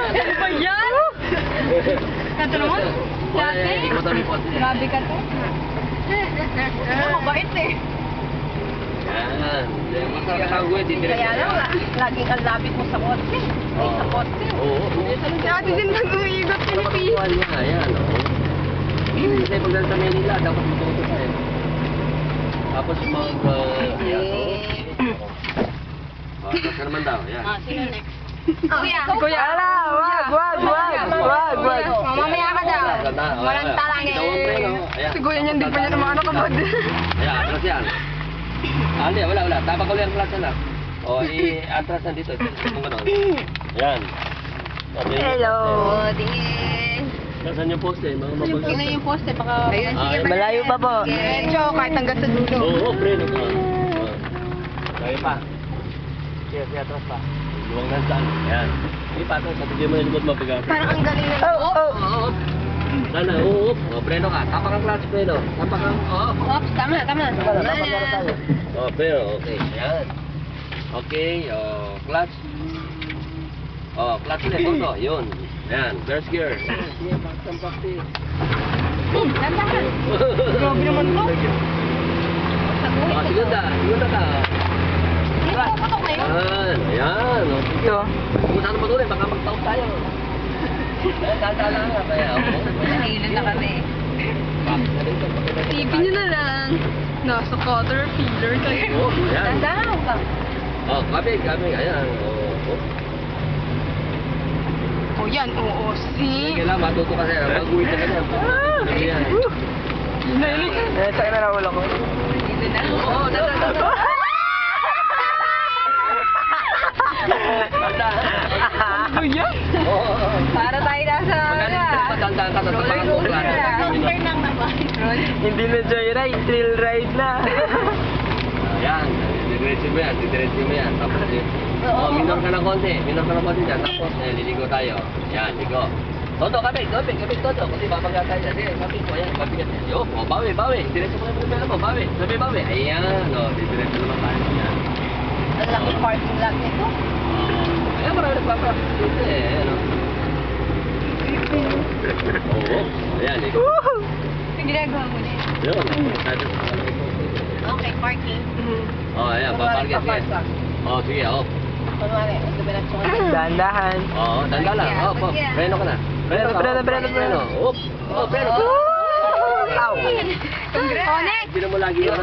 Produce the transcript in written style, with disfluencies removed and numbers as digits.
Ano ba yan? Kato naman? Dati? Grabe ka to. Mabait eh. Yan. Masarap ka gue, Kaya lang, laging ang lapit mo sa kotse. Ay, sa kotse. Oo. Dati din nag-uigot Pilipinas. Ayan, oo. Kasi pagdala sa Manila, dapat magtuto sa eh. Tapos ayan, oo. Tapos ka naman daw, ayan. Sino next? Kuya. Kuya, wag. Mamamaya ka daw. Walang talangin. Ayan. Si Kuya niya, hindi pa niya naman ano kapag. Ayan, atras yan. Hindi, wala. Tapak ulit ang klasa na. O, i-atras na dito. Kung gano'n. Ayan. Hello. Din. Nasaan yung poste? Mga mabagay. Tingnan yung poste, baka... Ayun, sige. Malayo pa po. Diretso, kahit hanggang sa dulo. Oo, pre. Kaya pa. Sige, atras pa. Luwang na saan. Ayan. Sige pa, atras. Sabi mo na lumot mabigat. Parang ang galing na. Oo. Sana, oo. O, preno ka. Tapak ang clutch, preno. Tapak ang... Oops, tama na. Oh, pero, okay. Ayan. Okay, clutch. Clutch ulit. Punto. Yun. Ayan. First gear. Sige, practice. Lantakan. Grabe naman to. Segunda ka. Clutch. Patok na yun. Ayan. Ito. Kung saan matuloy, baka magtaon tayo. Dadala nga. Kaya, Nahilin na kami. Tipin nyo na lang. Nasa Caterpillar kayo. Oh, ayan. Dandahan ka. Oh, kami. Ayan. O yan, oo. See? Kailangan matuto kasi. Mag-uwi ka na. Ayan. Nailig. Saan na nawala ko? Dito na. Oo, dada. Kuya? Para tayo nasa... Magandang ka sa tapangan mo. Number ng naman. Hindi na joyride, thrill ride na. Ayan, didiretso mo yan. Tapos, minor ka ng konti dyan. Tapos, liligo tayo. Ayan, ligo. Toto, kapit, Toto. Kasi babangga tayo dyan. Sige, kapit ko, ayan, kapit. Yo, bawi. Diretso mo yung pala mo, bawi. Ayan, didiretso naman tayo. Ayan. Ang laki parking lot nito. Ayan, marami nagpapractice dito eh. Oo, ayan, ligo. Yung ginagawa mo na yun. Yun. Okay, parking. Ayan, paparkit sige. Sige, Kunwari, diretso ka. Dahan-dahan. Tanda lang. Preno ka na. Preno. Preno. Preno. Ow! Congrats! Hindi na mo lagi yun.